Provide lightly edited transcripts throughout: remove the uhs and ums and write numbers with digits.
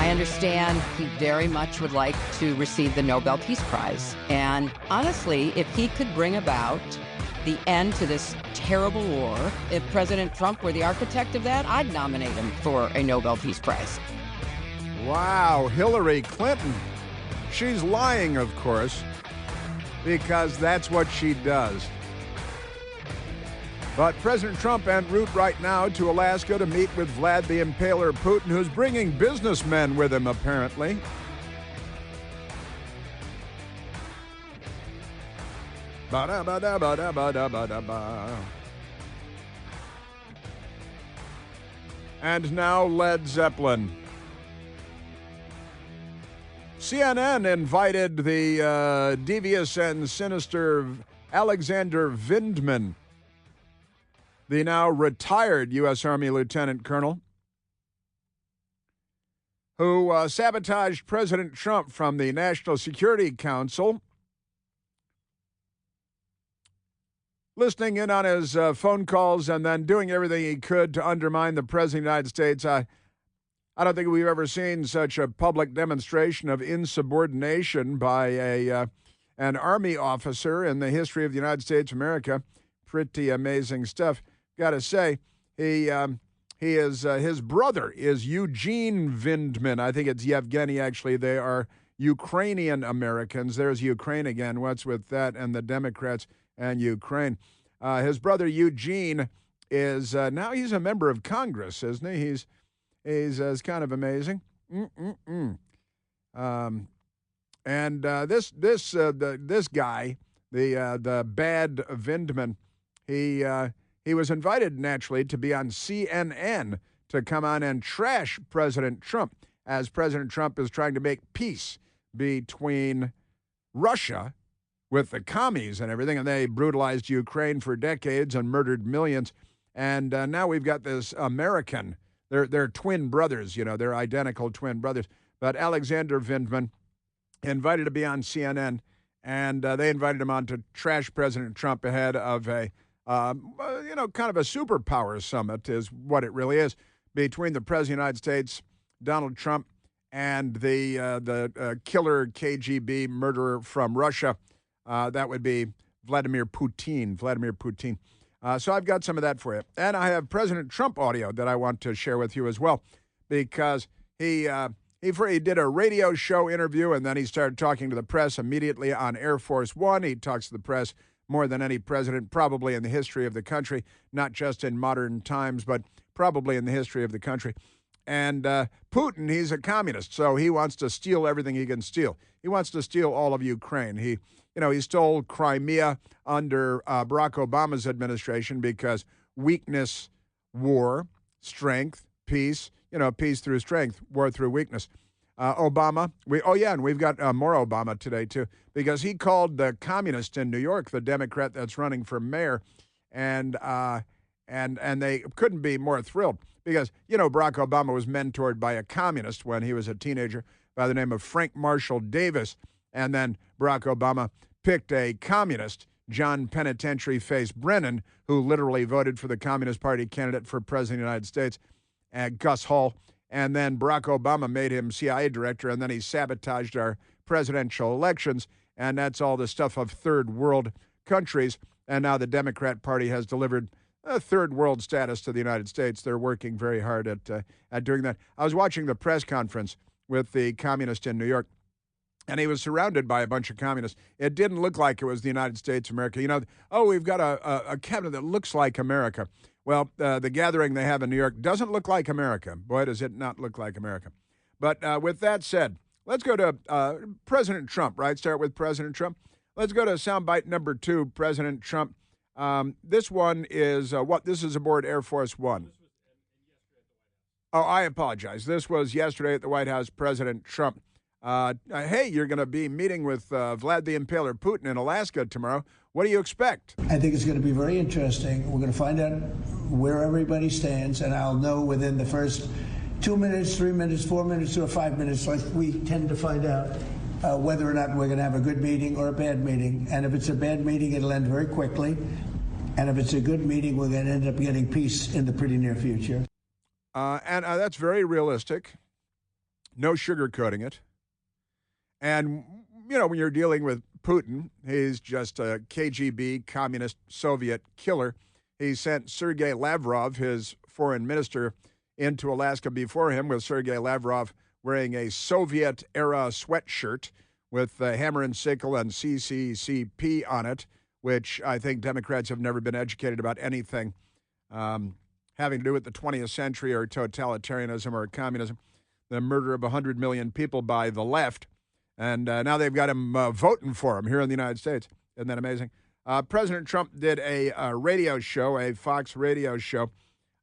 I understand he very much would like to receive the Nobel Peace Prize. And honestly, if he could bring about the end to this terrible war, if President Trump were the architect of that, I'd nominate him for a Nobel Peace Prize. Wow, Hillary Clinton. She's lying, of course, because that's what she does. But President Trump en route right now to Alaska to meet with Vlad the Impaler Putin, who's bringing businessmen with him, apparently. Ba-da-ba-da-ba-da-ba-da-ba-da-ba. And now Led Zeppelin. CNN invited the devious and sinister Alexander Vindman, the now retired U.S. Army Lieutenant Colonel, who sabotaged President Trump from the National Security Council, listening in on his phone calls and then doing everything he could to undermine the President of the United States. I don't think we've ever seen such a public demonstration of insubordination by an Army officer in the history of the United States of America. Pretty amazing stuff. Got to say, his brother is Eugene Vindman. I think it's Yevgeny, actually. They are Ukrainian Americans. There's Ukraine again. What's with that and the Democrats and Ukraine? His brother Eugene is now he's a member of Congress, isn't he? He's kind of amazing. And this guy, the bad Vindman, he was invited naturally to be on CNN to come on and trash President Trump as President Trump is trying to make peace between Russia with the commies and everything, and they brutalized Ukraine for decades and murdered millions. And now we've got this American. They're twin brothers, they're identical twin brothers. But Alexander Vindman invited to be on CNN, and they invited him on to trash President Trump ahead of a, kind of a superpower summit is what it really is, between the President of the United States, Donald Trump, and the killer KGB murderer from Russia. That would be Vladimir Putin. So I've got some of that for you. And I have President Trump audio that I want to share with you as well, because he did a radio show interview, and then he started talking to the press immediately on Air Force One. He talks to the press more than any president probably in the history of the country, not just in modern times, but probably in the history of the country. And Putin, he's a communist, so he wants to steal everything he can steal. He wants to steal all of Ukraine. He stole Crimea under Barack Obama's administration because weakness, war, strength, peace, peace through strength, war through weakness. Obama, and we've got more Obama today, too, because he called the communist in New York, the Democrat that's running for mayor, and they couldn't be more thrilled because, Barack Obama was mentored by a communist when he was a teenager by the name of Frank Marshall Davis, and then Barack Obama picked a communist, John Penitentiary-Face Brennan, who literally voted for the Communist Party candidate for President of the United States, Gus Hall. And then Barack Obama made him CIA director, and then he sabotaged our presidential elections. And that's all the stuff of third world countries. And now the Democrat Party has delivered a third world status to the United States. They're working very hard at doing that. I was watching the press conference with the communist in New York, and he was surrounded by a bunch of communists. It didn't look like it was the United States of America. We've got a cabinet that looks like America. Well, the gathering they have in New York doesn't look like America. Boy, does it not look like America. But with that said, let's go to President Trump, right? Start with President Trump. Let's go to soundbite number 2, President Trump. This one is this is aboard Air Force One. Oh, I apologize. This was yesterday at the White House, President Trump. Hey, you're going to be meeting with Vlad the Impaler Putin in Alaska tomorrow. What do you expect? I think it's going to be very interesting. We're going to find out where everybody stands, and I'll know within the first 2 minutes, 3 minutes, 4 minutes, or 5 minutes, like we tend to find out whether or not we're going to have a good meeting or a bad meeting. And if it's a bad meeting, it'll end very quickly. And if it's a good meeting, we're going to end up getting peace in the pretty near future. And that's very realistic. no sugarcoating it. And, when you're dealing with Putin, he's just a KGB, communist, Soviet killer. He sent Sergei Lavrov, his foreign minister, into Alaska before him, with Sergei Lavrov wearing a Soviet-era sweatshirt with hammer and sickle and CCCP on it, which I think Democrats have never been educated about anything having to do with the 20th century or totalitarianism or communism, the murder of 100 million people by the left. And now they've got him voting for him here in the United States. Isn't that amazing? President Trump did a radio show, a Fox radio show,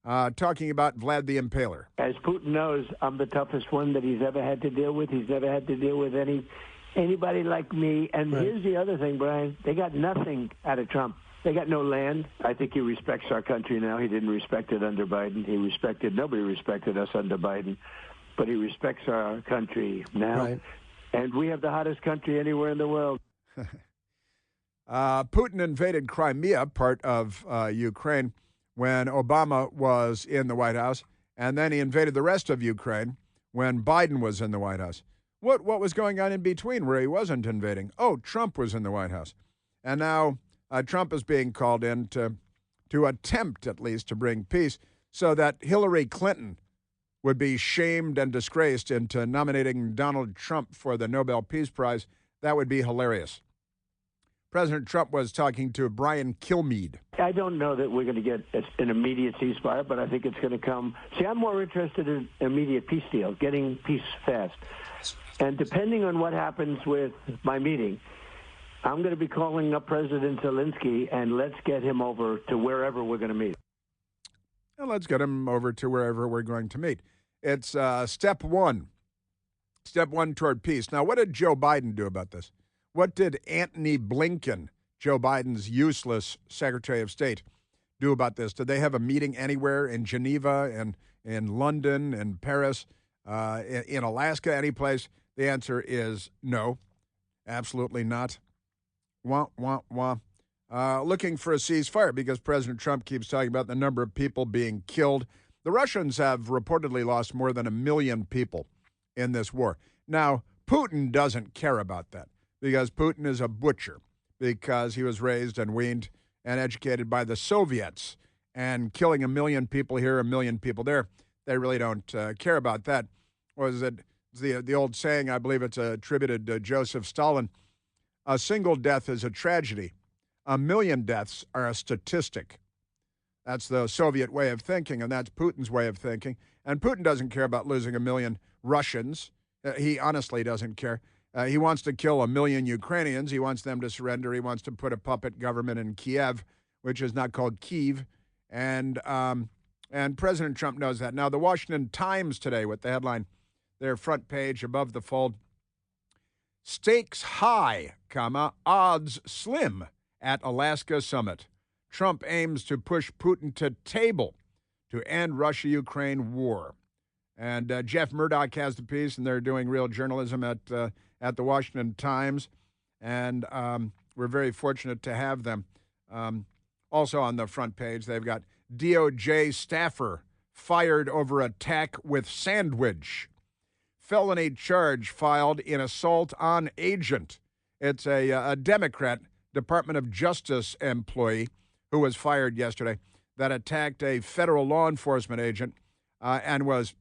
talking about Vlad the Impaler. As Putin knows, I'm the toughest one that he's ever had to deal with. He's never had to deal with anybody like me. And Here's the other thing, Brian. They got nothing out of Trump. They got no land. I think he respects our country now. He didn't respect it under Biden. Nobody respected us under Biden. But he respects our country now. Right. And we have the hottest country anywhere in the world. Putin invaded Crimea, part of Ukraine, when Obama was in the White House, and then he invaded the rest of Ukraine when Biden was in the White House. What was going on in between where he wasn't invading? Oh, Trump was in the White House. And now Trump is being called in to attempt, at least, to bring peace so that Hillary Clinton would be shamed and disgraced into nominating Donald Trump for the Nobel Peace Prize. That would be hilarious. President Trump was talking to Brian Kilmeade. I don't know that we're going to get an immediate ceasefire, but I think it's going to come. See, I'm more interested in immediate peace deal, getting peace fast. And depending on what happens with my meeting, I'm going to be calling up President Zelensky, and let's get him over to wherever we're going to meet. Well, let's get him over to wherever we're going to meet. It's step one toward peace. Now, what did Joe Biden do about this? What did Antony Blinken, Joe Biden's useless Secretary of State, do about this? Did they have a meeting anywhere in Geneva and in London and Paris, in Alaska, any place? The answer is no, absolutely not. Wah, wah, wah. Looking for a ceasefire because President Trump keeps talking about the number of people being killed. The Russians have reportedly lost more than 1 million people in this war. Now, Putin doesn't care about that because Putin is a butcher, because he was raised and weaned and educated by the Soviets, and killing 1 million people here, 1 million people there, they really don't care about that. Was it the old saying, I believe it's attributed to Joseph Stalin, a single death is a tragedy. 1 million deaths are a statistic. That's the Soviet way of thinking, and that's Putin's way of thinking. And Putin doesn't care about losing 1 million Russians. He honestly doesn't care. He wants to kill 1 million Ukrainians. He wants them to surrender. He wants to put a puppet government in Kiev, which is not called Kyiv. And President Trump knows that. Now, the Washington Times today, with the headline, their front page above the fold, stakes high, odds slim at Alaska summit. Trump aims to push Putin to table to end Russia-Ukraine war. And Jeff Murdoch has the piece, and they're doing real journalism at the Washington Times. And we're very fortunate to have them. Also on the front page, they've got DOJ staffer fired over attack with sandwich. Felony charge filed in assault on agent. It's a Democrat Department of Justice employee who was fired yesterday that attacked a federal law enforcement agent and was,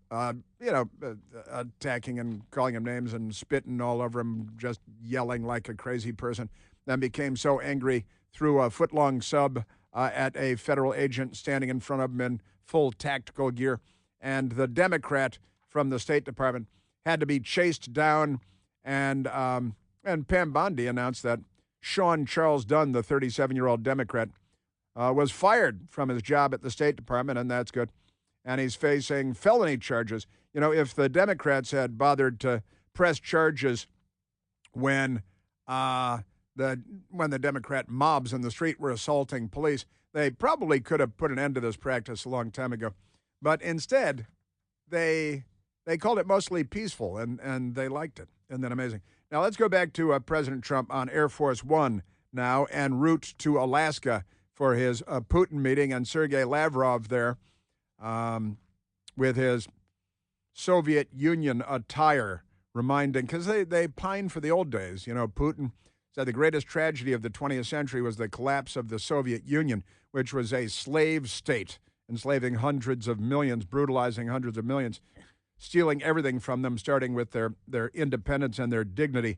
attacking and calling him names and spitting all over him, just yelling like a crazy person. Then became so angry, threw a foot-long sub at a federal agent standing in front of him in full tactical gear. And the Democrat from the State Department had to be chased down. And Pam Bondi announced that Sean Charles Dunn, the 37-year-old Democrat, was fired from his job at the State Department, and that's good. And he's facing felony charges. You know, if the Democrats had bothered to press charges when the Democrat mobs in the street were assaulting police, they probably could have put an end to this practice a long time ago. But instead, they called it mostly peaceful, and they liked it. Isn't that amazing? Now, let's go back to President Trump on Air Force One now en route to Alaska for his Putin meeting, and Sergei Lavrov there with his Soviet Union attire, reminding, because they pine for the old days. Putin said the greatest tragedy of the 20th century was the collapse of the Soviet Union, which was a slave state, enslaving hundreds of millions, brutalizing hundreds of millions, stealing everything from them, starting with their independence and their dignity.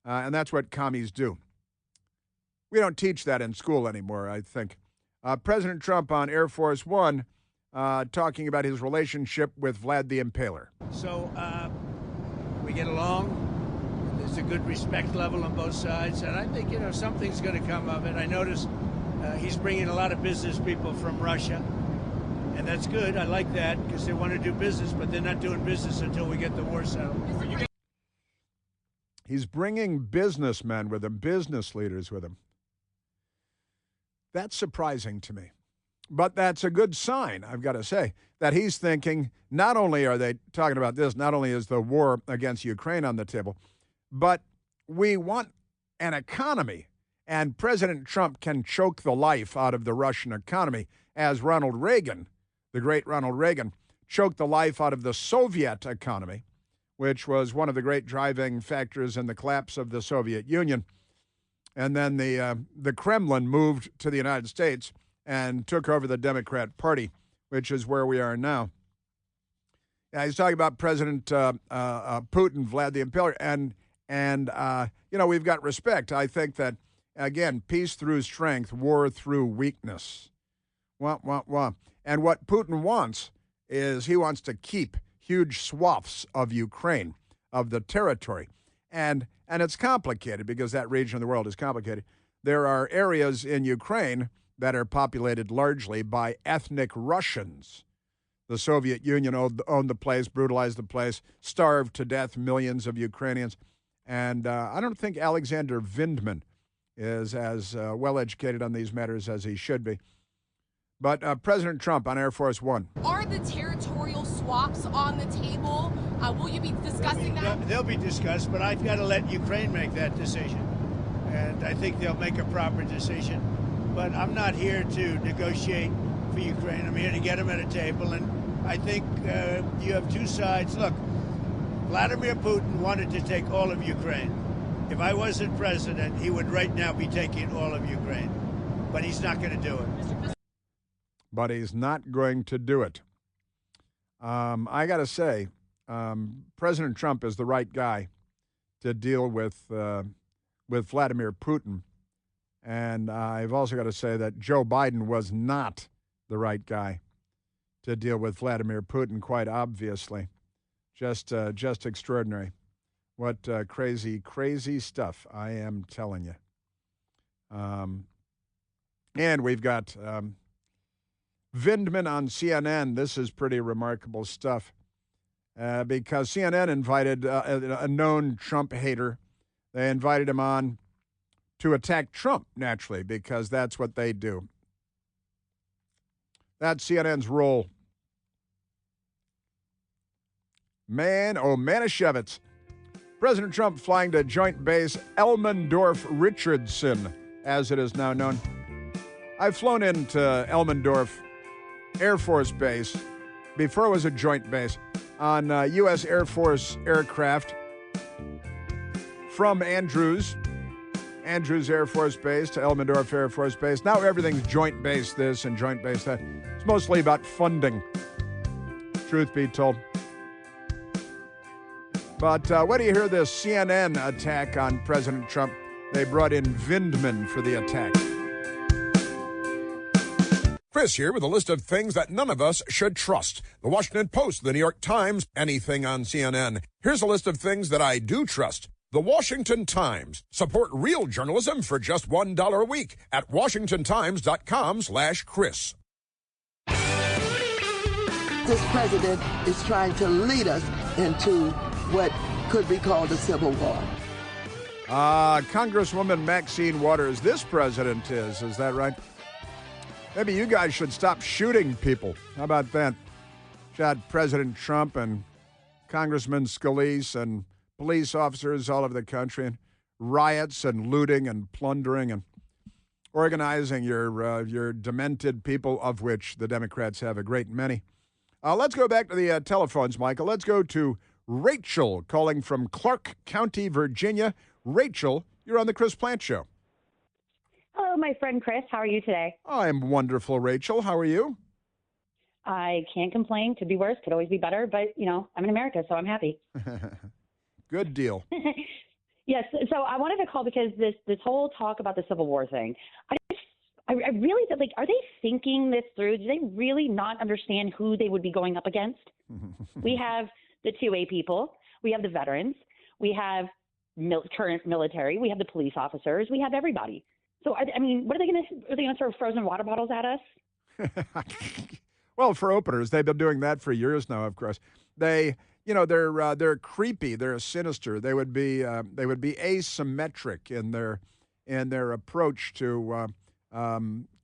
And that's what commies do. We don't teach that in school anymore, I think. President Trump on Air Force One talking about his relationship with Vlad the Impaler. So we get along. There's a good respect level on both sides. And I think, something's going to come of it. I noticed he's bringing a lot of business people from Russia. And that's good. I like that because they want to do business, but they're not doing business until we get the war settled. He's bringing businessmen with him, business leaders with him. That's surprising to me. But that's a good sign, I've got to say, that he's thinking not only are they talking about this, not only is the war against Ukraine on the table, but we want an economy. And President Trump can choke the life out of the Russian economy, as Ronald Reagan, the great Ronald Reagan, choked the life out of the Soviet economy, which was one of the great driving factors in the collapse of the Soviet Union. And then the Kremlin moved to the United States and took over the Democrat Party, which is where we are now. Yeah, he's talking about President Putin, Vlad the Impaler, and we've got respect. I think that, again, peace through strength, war through weakness. Wah, wah, wah. And what Putin wants is he wants to keep huge swaths of Ukraine, of the territory. And it's complicated because that region of the world is complicated. There are areas in Ukraine that are populated largely by ethnic Russians. The Soviet Union owned the place, brutalized the place, starved to death millions of Ukrainians. And I don't think Alexander Vindman is as well-educated on these matters as he should be. But President Trump on Air Force One. Are the territorial swaps on the table? Will you be discussing that? They'll be discussed, but I've got to let Ukraine make that decision. And I think they'll make a proper decision. But I'm not here to negotiate for Ukraine. I'm here to get them at a table. And I think you have two sides. Look, Vladimir Putin wanted to take all of Ukraine. If I wasn't president, he would right now be taking all of Ukraine. But he's not going to do it. But he's not going to do it. I got to say, President Trump is the right guy to deal with Vladimir Putin. And I've also got to say that Joe Biden was not the right guy to deal with Vladimir Putin, quite obviously. Just extraordinary. What crazy, crazy stuff, I am telling you. And we've got Vindman on CNN. This is pretty remarkable stuff because CNN invited a known Trump hater. They invited him on to attack Trump, naturally, because that's what they do. That's CNN's role. Man, oh, Manischewitz. President Trump flying to Joint Base Elmendorf-Richardson, as it is now known. I've flown into Elmendorf Air Force Base before it was a joint base on U.S. Air Force aircraft from Andrews Air Force Base to Elmendorf Air Force Base. Now everything's joint base this and joint base that. It's mostly about funding, truth be told. But what do you hear this CNN attack on President Trump? They brought in Vindman for the attack. Chris here with a list of things that none of us should trust. The Washington Post, the New York Times, anything on CNN. Here's a list of things that I do trust. The Washington Times. Support real journalism for just $1 a week at WashingtonTimes.com/Chris. This president is trying to lead us into what could be called a civil war. Congresswoman Maxine Waters, this president is that right? Maybe you guys should stop shooting people. How about that? Shot President Trump and Congressman Scalise and police officers all over the country, and riots and looting and plundering and organizing your demented people, of which the Democrats have a great many. Let's go back to the telephones, Michael. Let's go to Rachel calling from Clark County, Virginia. Rachel, you're on the Chris Plant Show. Hello, my friend Chris. How are you today? I'm wonderful, Rachel. How are you? I can't complain. Could be worse. Could always be better. But, I'm in America, so I'm happy. Good deal. Yes. So I wanted to call because this whole talk about the Civil War thing, I really feel like, are they thinking this through? Do they really not understand who they would be going up against? We have the 2A people. We have the veterans. We have current military. We have the police officers. We have everybody. So, what are they going to, throw frozen water bottles at us? Well, for openers, they've been doing that for years now, of course. They're creepy. They're sinister. They would be asymmetric in their approach to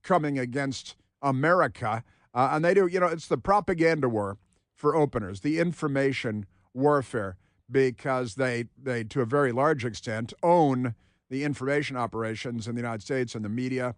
coming against America. And they do, it's the propaganda war for openers, the information warfare, because they to a very large extent, own the information operations in the United States and the media,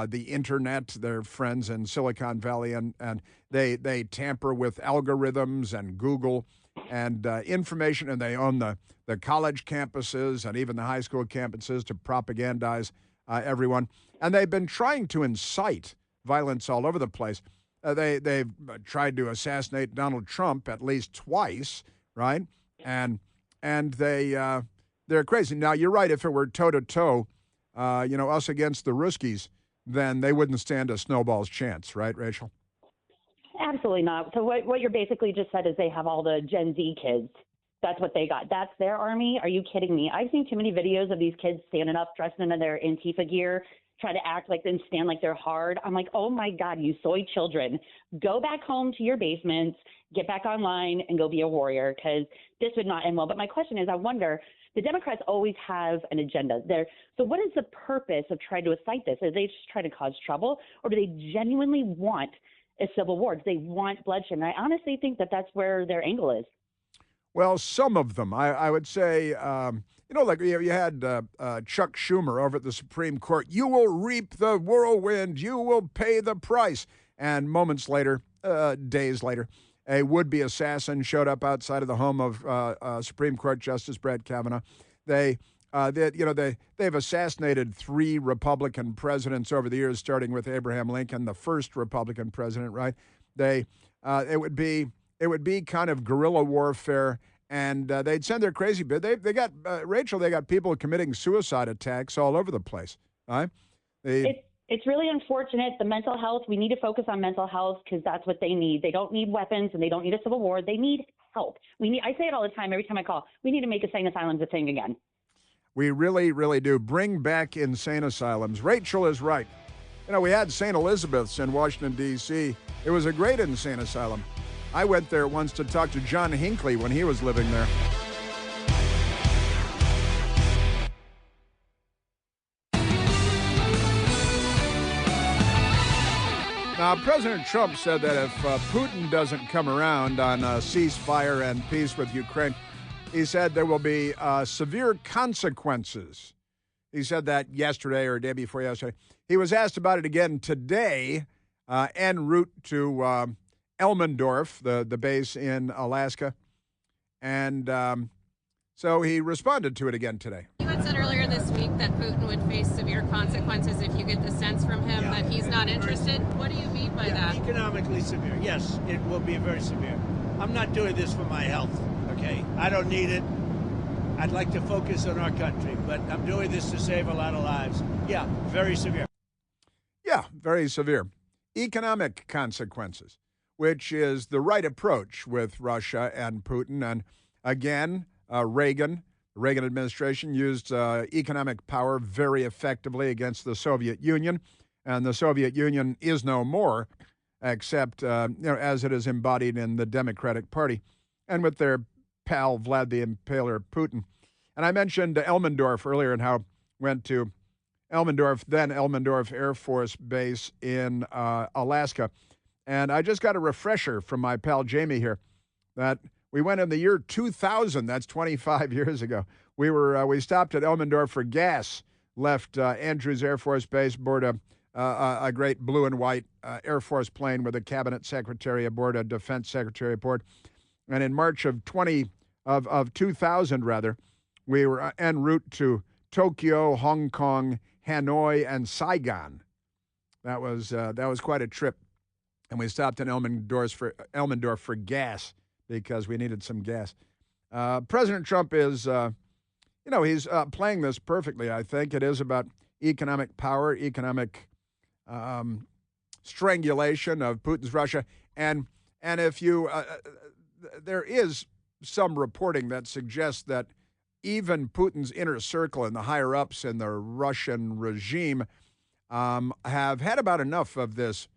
the internet, their friends in Silicon Valley, and they tamper with algorithms and Google and information, and they own the college campuses and even the high school campuses to propagandize everyone. And they've been trying to incite violence all over the place. They've tried to assassinate Donald Trump at least twice, right? And they're crazy. Now, you're right. If it were toe-to-toe, us against the Ruskies, then they wouldn't stand a snowball's chance, right, Rachel? Absolutely not. So what you're basically just said is they have all the Gen Z kids. That's what they got. That's their army? Are you kidding me? I've seen too many videos of these kids standing up, dressed in their Antifa gear, try to act like and stand like they're hard. I'm like, oh my God, you soy children. Go back home to your basements, get back online, and go be a warrior, because this would not end well. But my question is, I wonder, the Democrats always have an agenda there. So what is the purpose of trying to incite this? Are they just trying to cause trouble, or do they genuinely want a civil war? Do they want bloodshed? And I honestly think that that's where their angle is. Well, some of them. I would say, like you had Chuck Schumer over at the Supreme Court. You will reap the whirlwind. You will pay the price. And moments later, days later, a would-be assassin showed up outside of the home of Supreme Court Justice Brett Kavanaugh. They've assassinated 3 Republican presidents over the years, starting with Abraham Lincoln, the first Republican president. Right? It would be kind of guerrilla warfare, and they'd send their crazy bit. They got Rachel. They got people committing suicide attacks all over the place. Right? It's really unfortunate. The mental health, we need to focus on mental health, because that's what they need. They don't need weapons, and they don't need a civil war. They need help. I say it all the time, every time I call. We need to make insane asylums a thing again. We really, really do. Bring back insane asylums. Rachel is right. We had St. Elizabeth's in Washington, D.C. It was a great insane asylum. I went there once to talk to John Hinckley when he was living there. Now, President Trump said that if Putin doesn't come around on a ceasefire and peace with Ukraine, he said there will be severe consequences. He said that yesterday or day before yesterday. He was asked about it again today, en route to Elmendorf, the base in Alaska. And so he responded to it again today. You had said earlier this week that Putin would face severe consequences if you get the sense from him that he's not interested. What do you mean by that? Economically severe. Yes, it will be very severe. I'm not doing this for my health, okay? I don't need it. I'd like to focus on our country, but I'm doing this to save a lot of lives. Yeah, very severe. Yeah, very severe. Economic consequences, which is the right approach with Russia and Putin. And again, the Reagan administration used economic power very effectively against the Soviet Union. And the Soviet Union is no more, except as it is embodied in the Democratic Party and with their pal Vlad the Impaler Putin. And I mentioned Elmendorf earlier and how went to Elmendorf, then Elmendorf Air Force Base in Alaska. And I just got a refresher from my pal Jamie here that we went in the year 2000. That's 25 years ago. We stopped at Elmendorf for gas, left Andrews Air Force Base aboard a great blue and white Air Force plane with a cabinet secretary aboard, a defense secretary aboard. And in March of 2000, rather, we were en route to Tokyo, Hong Kong, Hanoi, and Saigon. That was quite a trip. And we stopped in Elmendorf for gas because we needed some gas. President Trump is, he's playing this perfectly, I think. It is about economic power, economic strangulation of Putin's Russia. And if you, there is some reporting that suggests that even Putin's inner circle and the higher-ups in the Russian regime have had about enough of this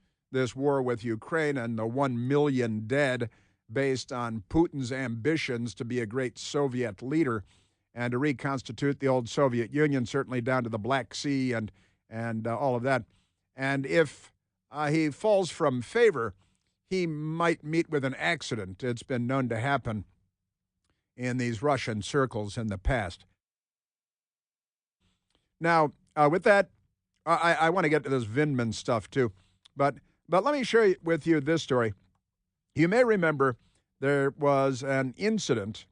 war with Ukraine and the 1 million dead based on Putin's ambitions to be a great Soviet leader and to reconstitute the old Soviet Union, certainly down to the Black Sea and all of that. And if he falls from favor, he might meet with an accident. It's been known to happen in these Russian circles in the past. Now, with that, I want to get to this Vindman stuff too, but let me share with you this story. You may remember there was an incident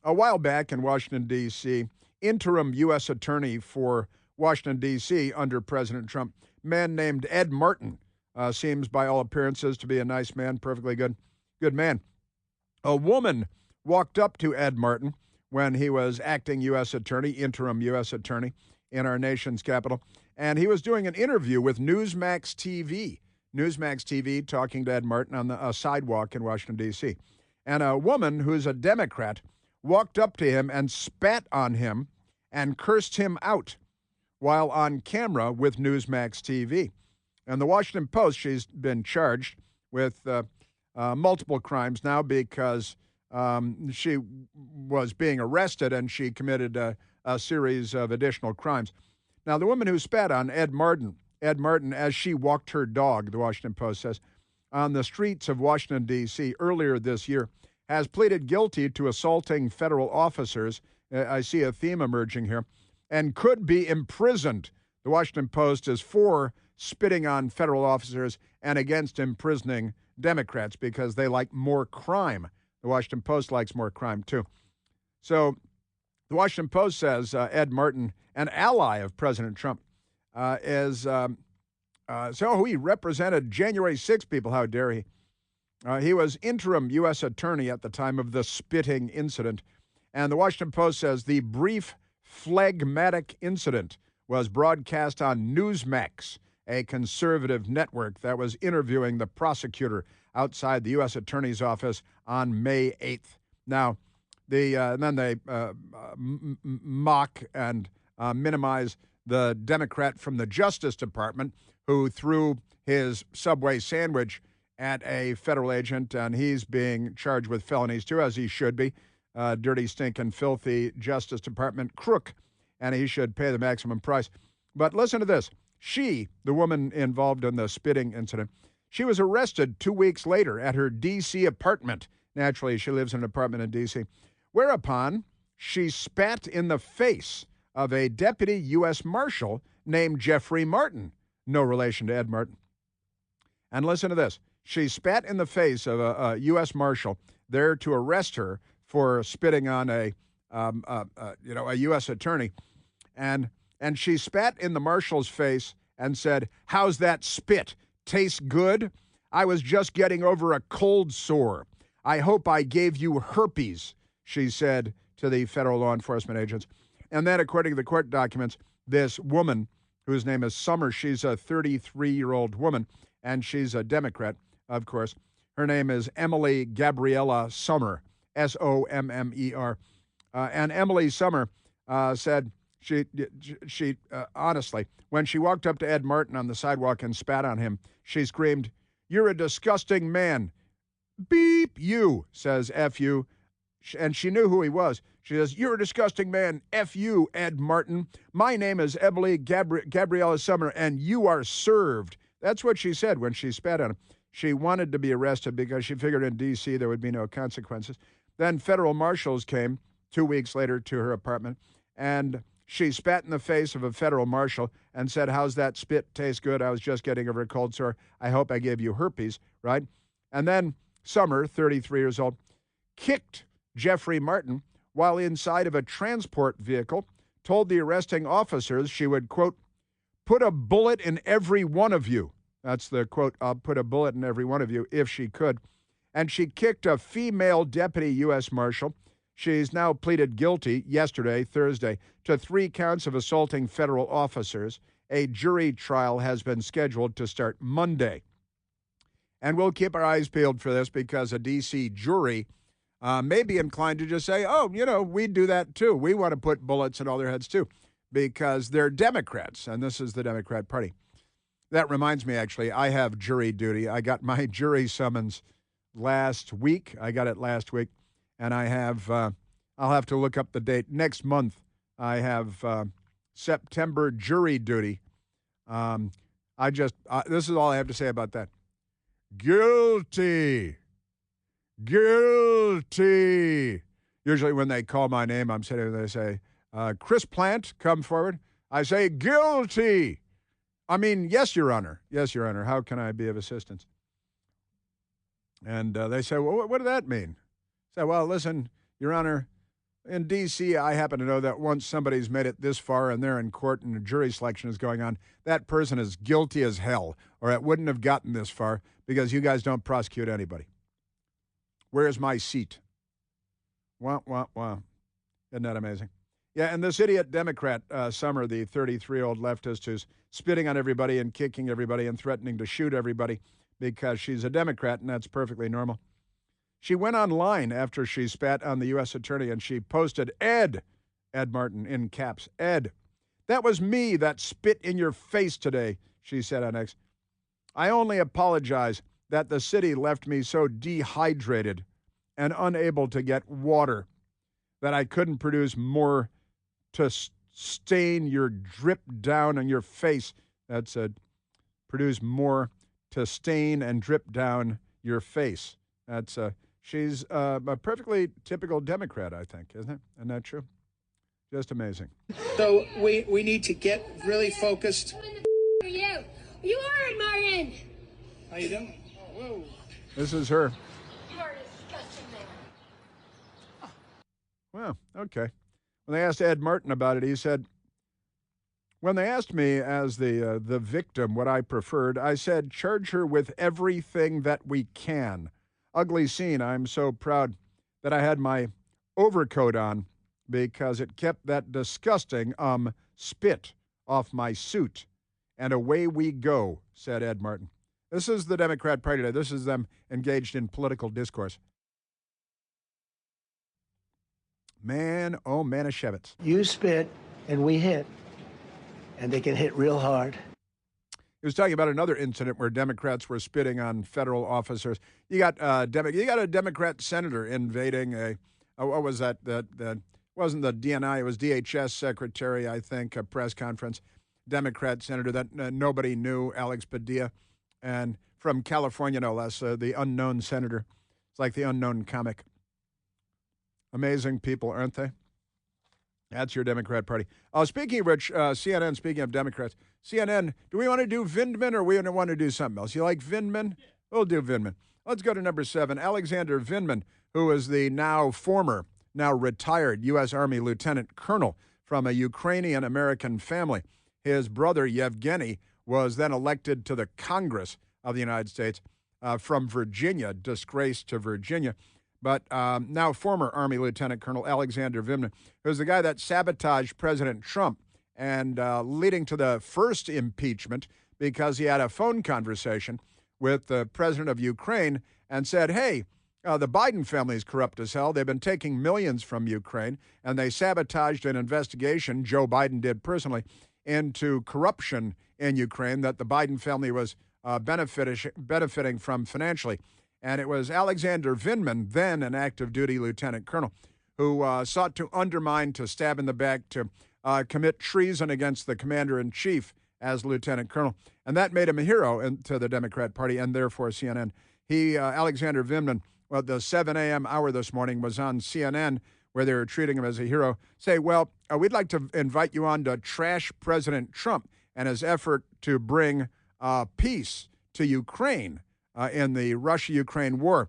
a while back in Washington, D.C., interim U.S. attorney for Washington, D.C. under President Trump, a man named Ed Martin, seems by all appearances to be a nice man, perfectly good man. A woman walked up to Ed Martin when he was acting U.S. attorney, interim U.S. attorney in our nation's capital, and he was doing an interview with Newsmax TV. Newsmax TV talking to Ed Martin on a sidewalk in Washington, D.C. And a woman who's a Democrat walked up to him and spat on him and cursed him out while on camera with Newsmax TV. And the Washington Post, she's been charged with multiple crimes now because she was being arrested and she committed a series of additional crimes. Now, the woman who spat on Ed Martin, as she walked her dog, the Washington Post says, on the streets of Washington, D.C. earlier this year, has pleaded guilty to assaulting federal officers. I see a theme emerging here, and could be imprisoned. The Washington Post is for spitting on federal officers and against imprisoning Democrats because they like more crime. The Washington Post likes more crime, too. So the Washington Post says Ed Martin, an ally of President Trump, so he represented January 6 people. How dare he? He was interim U.S. attorney at the time of the spitting incident. And the Washington Post says the brief phlegmatic incident was broadcast on Newsmax, a conservative network that was interviewing the prosecutor outside the U.S. Attorney's office on May 8th. Now, then they mock and minimize the Democrat from the Justice Department who threw his Subway sandwich at a federal agent, and he's being charged with felonies too, as he should be. Dirty, stinking, filthy Justice Department crook, and he should pay the maximum price. But listen to this. She, the woman involved in the spitting incident, she was arrested 2 weeks later at her D.C. apartment. Naturally, she lives in an apartment in D.C., whereupon she spat in the face of a deputy U.S. Marshal named Jeffrey Martin, no relation to Ed Martin. And listen to this. She spat in the face of a U.S. Marshal there to arrest her for spitting on a U.S. attorney. And she spat in the Marshal's face and said, "How's that spit? Tastes good? I was just getting over a cold sore. I hope I gave you herpes," she said to the federal law enforcement agents. And then, according to the court documents, this woman, whose name is Summer, she's a 33-year-old woman, and she's a Democrat, of course. Her name is Emily Gabriella Summer, S-O-M-M-E-R. And Emily Summer said she honestly, when she walked up to Ed Martin on the sidewalk and spat on him, she screamed, "You're a disgusting man." "Beep you," says F you. And she knew who he was. She says, "You're a disgusting man. F you, Ed Martin. My name is Emily Gabriella Summer, and you are served." That's what she said when she spat on him. She wanted to be arrested because she figured in D.C. there would be no consequences. Then federal marshals came 2 weeks later to her apartment, and She spat in the face of a federal marshal and said, "How's that spit? Taste good? I was just getting over a cold sore. I hope I gave you herpes," right? And then Summer, 33 years old, kicked Jeffrey Martin while inside of a transport vehicle, told the arresting officers she would, quote, "put a bullet in every one of you." That's the quote, "I'll put a bullet in every one of you," if she could. And she kicked a female deputy U.S. Marshal. She's now pleaded guilty yesterday, Thursday, to 3 counts of assaulting federal officers. A jury trial has been scheduled to start Monday. And we'll keep our eyes peeled for this because a D.C. jury may be inclined to just say, "Oh, we do that too. We want to put bullets in all their heads too," because they're Democrats, and this is the Democrat Party. That reminds me, actually, I have jury duty. I got my jury summons last week. I got it last week, and I have, I'll have to look up the date. Next month, I have September jury duty. This is all I have to say about that. Guilty. Guilty. Usually when they call my name, I'm sitting there, they say, "Chris Plant, come forward." I say, "Guilty." I mean, "Yes, Your Honor. Yes, Your Honor. How can I be of assistance?" And they say, "Well, what does that mean?" I say, "Well, listen, Your Honor, in D.C., I happen to know that once somebody's made it this far and they're in court and a jury selection is going on, that person is guilty as hell, or it wouldn't have gotten this far because you guys don't prosecute anybody. Where's my seat?" Wow, wow, wow. Isn't that amazing? Yeah, and this idiot Democrat, Summer, the 33-year-old leftist who's spitting on everybody and kicking everybody and threatening to shoot everybody because she's a Democrat, and that's perfectly normal. She went online after she spat on the U.S. attorney, and she posted, Ed Martin, in caps, "Ed, that was me that spit in your face today," she said on X. "I only apologize that the city left me so dehydrated and unable to get water that I couldn't produce more to stain your drip down on your face." That's produce more to stain and drip down your face. That's she's a perfectly typical Democrat, I think, isn't it? Isn't that true? Just amazing. So we need to get really focused. For you. You are Martin. How you doing? Whoa. This is her. You are disgusting man. Well, okay. When they asked Ed Martin about it, he said, "When they asked me as the victim what I preferred, I said, charge her with everything that we can. Ugly scene. I'm so proud that I had my overcoat on because it kept that disgusting spit off my suit. And away we go," said Ed Martin. This is the Democrat Party today. This is them engaged in political discourse. Man, oh, Manischewitz. You spit and we hit, and they can hit real hard. He was talking about another incident where Democrats were spitting on federal officers. You got a Democrat senator invading what was that? That wasn't the DNI. It was DHS secretary, I think, a press conference. Democrat senator that nobody knew, Alex Padilla, and from California, no less, the unknown senator. It's like the unknown comic. Amazing people, aren't they? That's your Democrat Party. Speaking of which, CNN, speaking of Democrats, CNN, do we want to do Vindman or we want to do something else? You like Vindman? We'll do Vindman. Let's go to number 7. Alexander Vindman, who is the now retired U.S. Army Lieutenant Colonel from a Ukrainian-American family. His brother, Yevgeny, was then elected to the Congress of the United States from Virginia, disgraced to Virginia. But now former Army Lieutenant Colonel Alexander Vindman, who's the guy that sabotaged President Trump and leading to the first impeachment because he had a phone conversation with the president of Ukraine and said, hey, the Biden family is corrupt as hell. They've been taking millions from Ukraine, and they sabotaged an investigation Joe Biden did personally into corruption in Ukraine that the Biden family was benefiting from financially. And it was Alexander Vindman, then an active duty lieutenant colonel, who sought to undermine, to stab in the back, to commit treason against the commander-in-chief as lieutenant colonel. And that made him a hero to the Democrat Party and therefore CNN. Alexander Vindman, the 7 a.m. hour this morning was on CNN where they were treating him as a hero, say, well, we'd like to invite you on to trash President Trump and his effort to bring peace to Ukraine in the Russia-Ukraine war.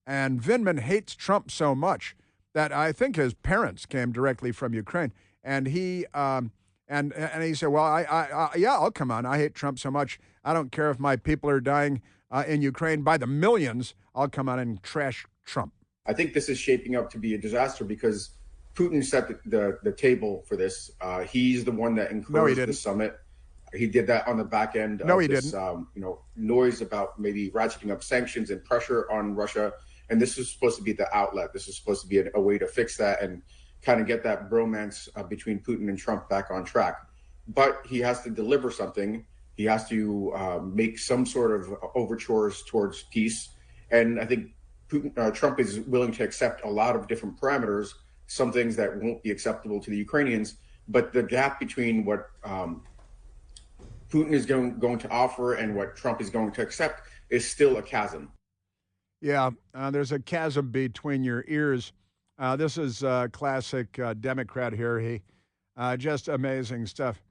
And Vindman hates Trump so much that I think his parents came directly from Ukraine. And he and he said, well, yeah, I'll come on. I hate Trump so much. I don't care if my people are dying in Ukraine by the millions. I'll come on and trash Trump. I think this is shaping up to be a disaster because Putin set the table for this. He's the one that encouraged the summit. He did that on the back end of this noise about maybe ratcheting up sanctions and pressure on Russia. And this is supposed to be the outlet. This is supposed to be a way to fix that and kind of get that bromance between Putin and Trump back on track. But he has to deliver something. He has to make some sort of overtures towards peace. And I think Trump is willing to accept a lot of different parameters, some things that won't be acceptable to the Ukrainians. But the gap between what Putin is going to offer and what Trump is going to accept is still a chasm. Yeah, there's a chasm between your ears. This is classic Democrat here. He just amazing stuff.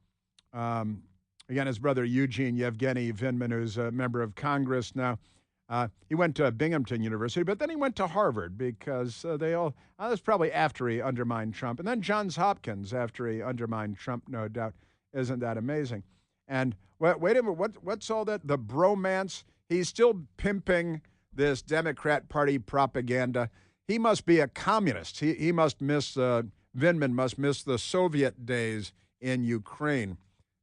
Again, his brother Eugene Yevgeny Vindman, who's a member of Congress now. He went to Binghamton University, but then he went to Harvard because that's probably after he undermined Trump. And then Johns Hopkins after he undermined Trump, no doubt. Isn't that amazing? And wait a minute, what's all that? The bromance? He's still pimping this Democrat Party propaganda. He must be a communist. He must miss, Vindman must miss the Soviet days in Ukraine.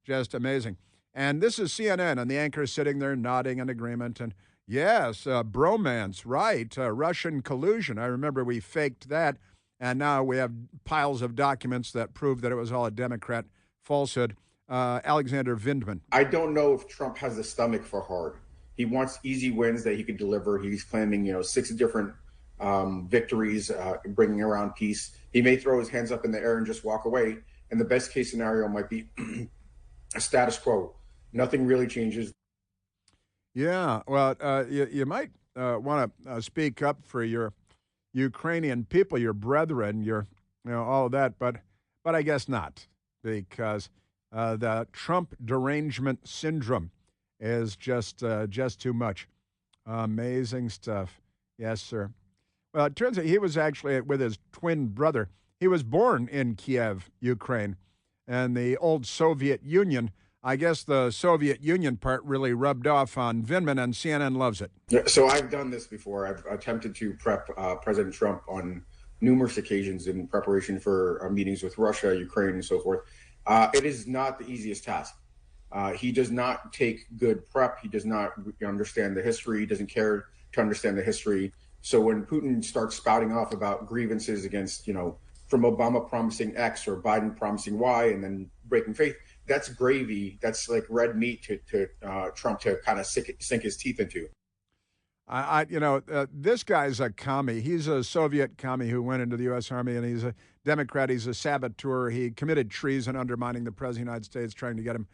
Just amazing. And this is CNN, and the anchor is sitting there nodding in agreement. And yes, bromance, right, Russian collusion. I remember we faked that, and now we have piles of documents that prove that it was all a Democrat falsehood. Alexander Vindman. I don't know if Trump has the stomach for hard. He wants easy wins that he could deliver. He's claiming, 6 different victories, bringing around peace. He may throw his hands up in the air and just walk away. And the best case scenario might be a status quo. Nothing really changes. Yeah, well, you might want to speak up for your Ukrainian people, your brethren, all of that, but I guess not, because the Trump derangement syndrome is just too much. Amazing stuff. Yes, sir. Well, it turns out he was actually with his twin brother. He was born in Kiev, Ukraine, and the old Soviet Union. I guess the Soviet Union part really rubbed off on Vindman, and CNN loves it. Yeah, so I've done this before. I've attempted to prep President Trump on numerous occasions in preparation for meetings with Russia, Ukraine, and so forth. It is not the easiest task. He does not take good prep. He does not understand the history. He doesn't care to understand the history. So when Putin starts spouting off about grievances against, from Obama promising X or Biden promising Y and then breaking faith, that's gravy. That's like red meat to Trump to kind of sink his teeth into. This guy's a commie. He's a Soviet commie who went into the U.S. Army, and he's a Democrat. He's a saboteur. He committed treason undermining the President of the United States, trying to get him,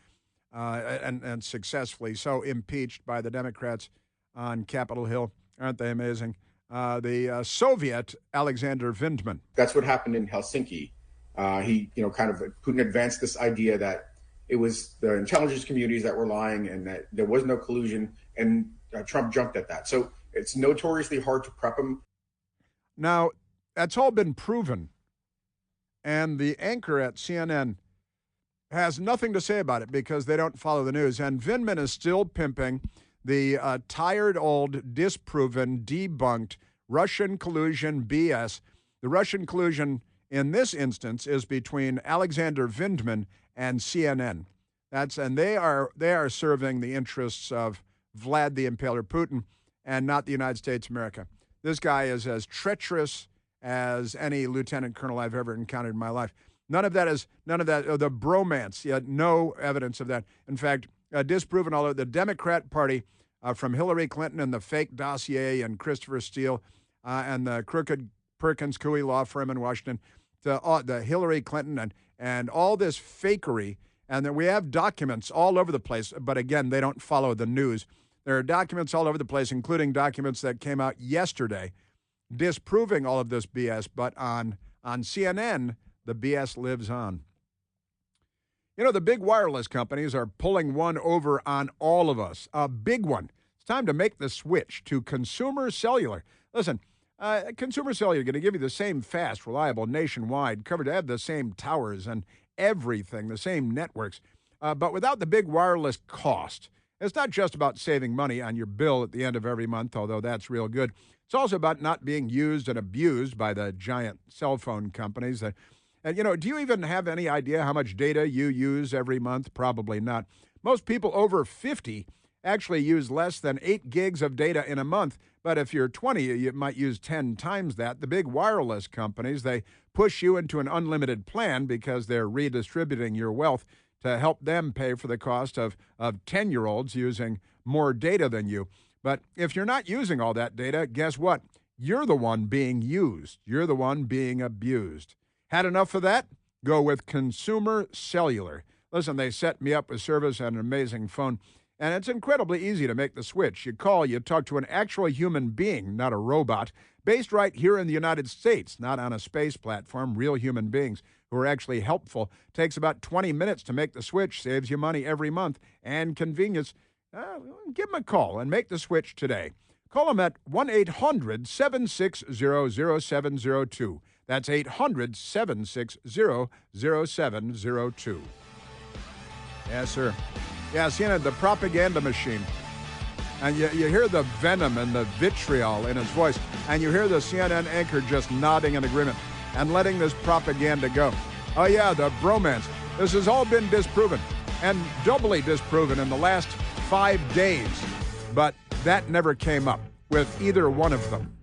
and successfully so, impeached by the Democrats on Capitol Hill. Aren't they amazing? The Soviet Alexander Vindman. That's what happened in Helsinki. Putin advanced this idea that it was the intelligence communities that were lying and that there was no collusion, and Trump jumped at that. So it's notoriously hard to prep him. Now, that's all been proven, and the anchor at CNN has nothing to say about it because they don't follow the news. And Vindman is still pimping the tired, old, disproven, debunked Russian collusion BS. The Russian collusion in this instance is between Alexander Vindman and CNN. And they are serving the interests of Vlad the Impaler Putin and not the United States of America. This guy is as treacherous as any lieutenant colonel I've ever encountered in my life. None of that, the bromance, yet no evidence of that. In fact, disproven, although the Democrat Party from Hillary Clinton and the fake dossier and Christopher Steele and the crooked Perkins Coie law firm in Washington, the Hillary Clinton and all this fakery, and then we have documents all over the place, but again, they don't follow the news. There are documents all over the place, including documents that came out yesterday disproving all of this BS, but on On CNN, the BS lives on. You know, the big wireless companies are pulling one over on all of us, a big one. It's time to make the switch to consumer cellular. Listen, consumer cellular is going to give you the same fast, reliable, nationwide coverage. They have the same towers and everything, the same networks, but without the big wireless cost. It's not just about saving money on your bill at the end of every month, although that's real good. It's also about not being used and abused by the giant cell phone companies. And, you know, do you even have any idea how much data you use every month? Probably not. Most people over 50 actually use less than 8 gigs of data in a month. But if you're 20, you might use 10 times that. The big wireless companies, they push you into an unlimited plan because they're redistributing your wealth to help them pay for the cost of 10-year-olds using more data than you. But if you're not using all that data, guess what? You're the one being used. You're the one being abused. Had enough of that? Go with Consumer Cellular. Listen, they set me up with service and an amazing phone, and it's incredibly easy to make the switch. You call, you talk to an actual human being, not a robot, based right here in the United States, not on a space platform, real human beings who are actually helpful. Takes about 20 minutes to make the switch, saves you money every month, and convenience. Give them a call and make the switch today. Call them at 1-800-760-0702. That's 800-760-0702. Yes, sir. Yes, you know, the propaganda machine. And you hear the venom and the vitriol in his voice, and you hear the CNN anchor just nodding in agreement and letting this propaganda go. Oh, yeah, the bromance. This has all been disproven, and doubly disproven in the last 5 days. But that never came up with either one of them.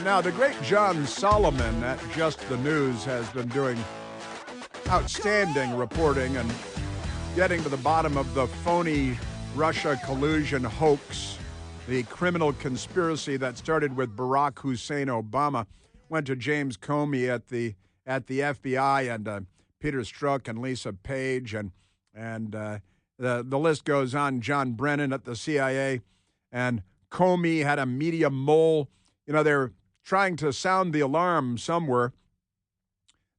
Now, the great John Solomon at Just the News has been doing outstanding reporting and getting to the bottom of the phony Russia collusion hoax, the criminal conspiracy that started with Barack Hussein Obama, went to James Comey at the FBI and Peter Strzok and Lisa Page and the list goes on. John Brennan at the CIA, and Comey had a media mole. You know, they're trying to sound the alarm somewhere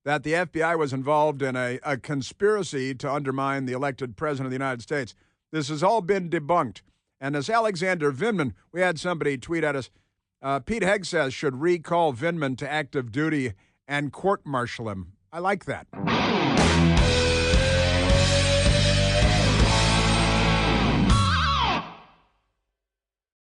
that the FBI was involved in a conspiracy to undermine the elected president of the United States. This has all been debunked. And as Alexander Vindman, we had somebody tweet at us, Pete Hegseth should recall Vindman to active duty and court-martial him. I like that.